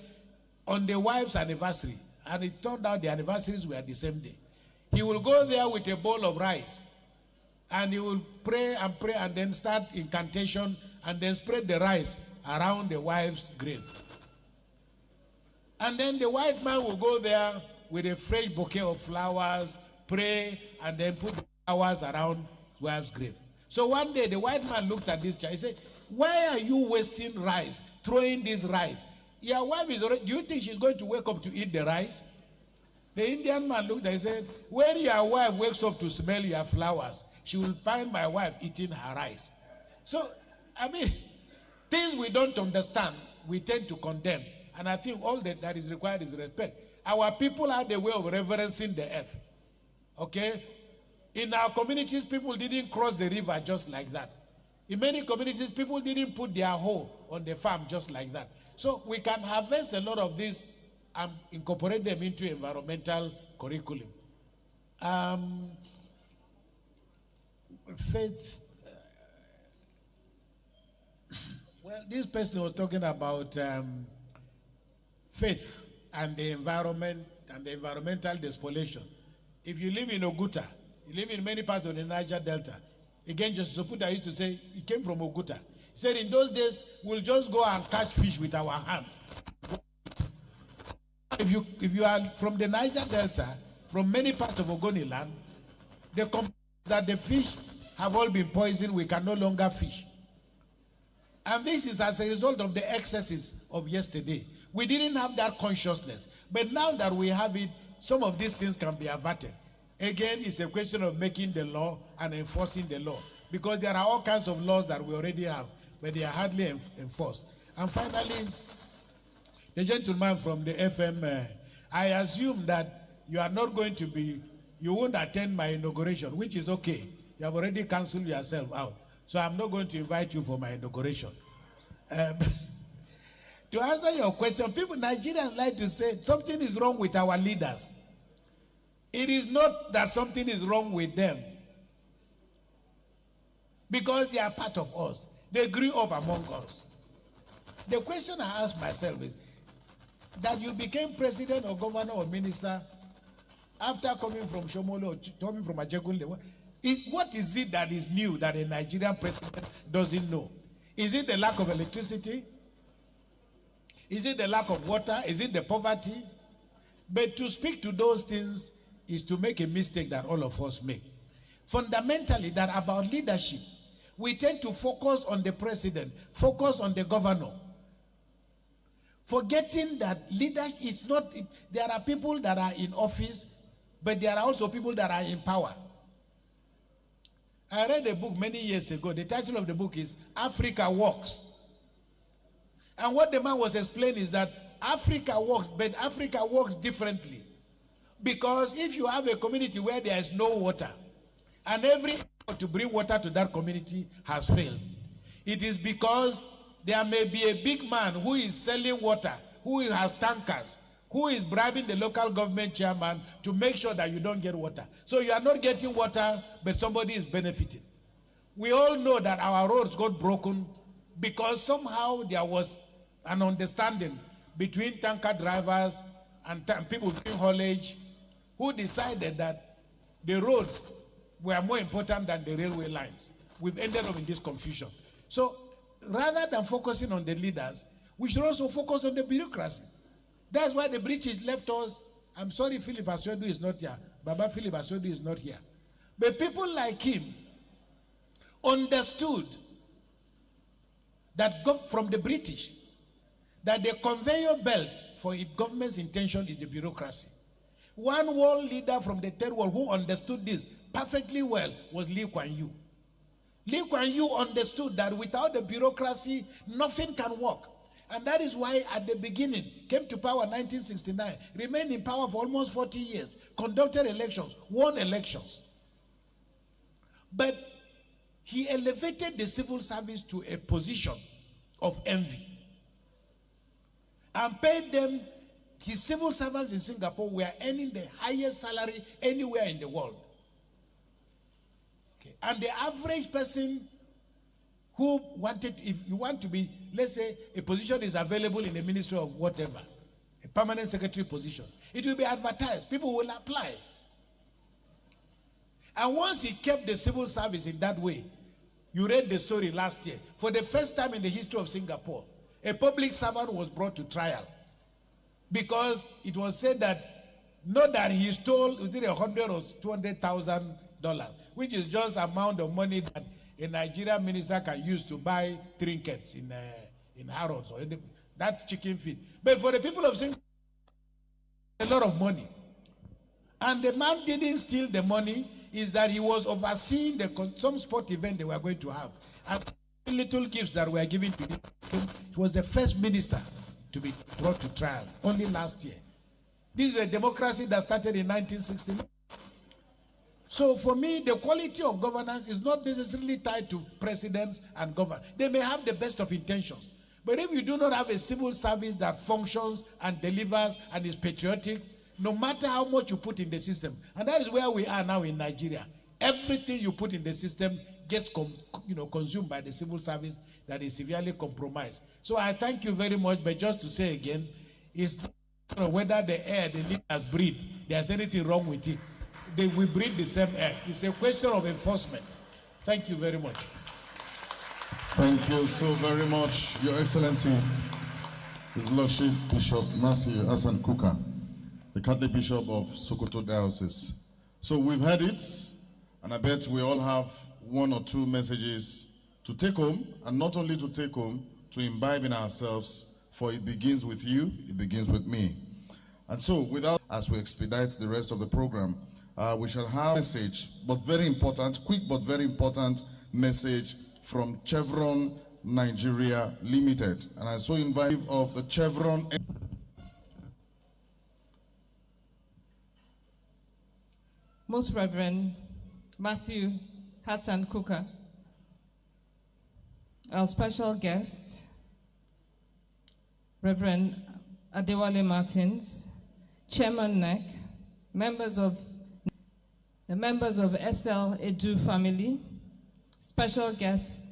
on the wife's anniversary. And it turned out the anniversaries were the same day. He will go there with a bowl of rice. And he will pray and then start incantation and then spread the rice around the wife's grave. And then the white man will go there with a fresh bouquet of flowers, pray, and then put the flowers around his wife's grave. So one day the white man looked at this child. He said, why are you wasting rice, throwing this rice? Your wife is already, do you think she's going to wake up to eat the rice? The Indian man looked and said, when your wife wakes up to smell your flowers, she will find my wife eating her rice. So, I mean, things we don't understand, we tend to condemn. And I think all that is required is respect. Our people have the way of reverencing the earth. Okay? In our communities, people didn't cross the river just like that. In many communities, people didn't put their hoe on the farm just like that. So we can harvest a lot of this and incorporate them into environmental curriculum. Faith. Well, this person was talking about faith and the environment and the environmental despolation. If you live in Oguta, He lived in many parts of the Niger Delta. Again, Justice Oputa used to say, he came from Oguta. He said, in those days, we'll just go and catch fish with our hands. If you are from the Niger Delta, from many parts of Ogoni land, the complaint is that the fish have all been poisoned, we can no longer fish. And this is as a result of the excesses of yesterday. We didn't have that consciousness. But now that we have it, some of these things can be averted. Again, it's a question of making the law and enforcing the law. Because there are all kinds of laws that we already have, but they are hardly enforced. And finally, the gentleman from the FM, I assume that you are not going to be, you won't attend my inauguration, which is okay. You have already canceled yourself out. So I'm not going to invite you for my inauguration. To answer your question, people, Nigerians like to say something is wrong with our leaders. It is not that something is wrong with them. Because they are part of us. They grew up among us. The question I ask myself is, that you became president or governor or minister after coming from Shomole or coming from Ajegunle, what is it that is new that a Nigerian president doesn't know? Is it the lack of electricity? Is it the lack of water? Is it the poverty? But to speak to those things is to make a mistake that all of us make. Fundamentally, that about leadership, we tend to focus on the president, focus on the governor, forgetting that leadership is not, there are people that are in office, but there are also people that are in power. I read a book many years ago. The title of the book is Africa Works. And what the man was explaining is that Africa works, but Africa works differently. Because if you have a community where there is no water, and every effort to bring water to that community has failed, it is because there may be a big man who is selling water, who has tankers, who is bribing the local government chairman to make sure that you don't get water. So you are not getting water, but somebody is benefiting. We all know that our roads got broken because somehow there was an understanding between tanker drivers and people doing haulage who decided that the roads were more important than the railway lines. We've ended up in this confusion. So rather than focusing on the leaders, we should also focus on the bureaucracy. That's why the British left us. I'm sorry Philip Aswedu is not here. Baba Philip Aswedu is not here. But people like him understood that from the British, that the conveyor belt for its government's intention is the bureaucracy. One world leader from the third world who understood this perfectly well was Lee Kuan Yew. Lee Kuan Yew understood that without the bureaucracy, nothing can work. And that is why at the beginning, came to power in 1969, remained in power for almost 40 years, conducted elections, won elections. But he elevated the civil service to a position of envy and paid them. His civil servants in Singapore were earning the highest salary anywhere in the world. Okay. And the average person who wanted, if you want to be, let's say a position is available in the ministry of whatever, a permanent secretary position, it will be advertised. People will apply. And once he kept the civil service in that way, you read the story last year, for the first time in the history of Singapore, a public servant was brought to trial because it was said that, not that he stole, was it $100,000 or $200,000, which is just amount of money that a Nigerian minister can use to buy trinkets in Harrods or that chicken feed. But for the people of Singapore, a lot of money. And the man didn't steal the money, is that he was overseeing some sport event they were going to have. And little gifts that were given to him, he was the first minister to be brought to trial, only last year. This is a democracy that started in 1969. So for me, the quality of governance is not necessarily tied to presidents and governors. They may have the best of intentions. But if you do not have a civil service that functions and delivers and is patriotic, no matter how much you put in the system, and that is where we are now in Nigeria, everything you put in the system gets consumed by the civil service that is severely compromised. So I thank you very much, but just to say again, it's not whether the air the leaders breathe, there's anything wrong with it. we breathe the same air. It's a question of enforcement. Thank you very much. Thank you so very much, Your Excellency, His Lordship Bishop Matthew Hassan Kuka, the Catholic Bishop of Sokoto Diocese. So we've heard it, and I bet we all have one or two messages to take home, and not only to take home, to imbibe in ourselves, for it begins with you, it begins with me. And so, without, as we expedite the rest of the program, we shall have a message, but very important, quick but very important message from Chevron Nigeria Limited. And I so invite of the Chevron. Most Reverend Matthew Hassan Kuka, our special guest, Reverend Adewale Martins, Chairman NEC, the members of SL EDU family, special guests,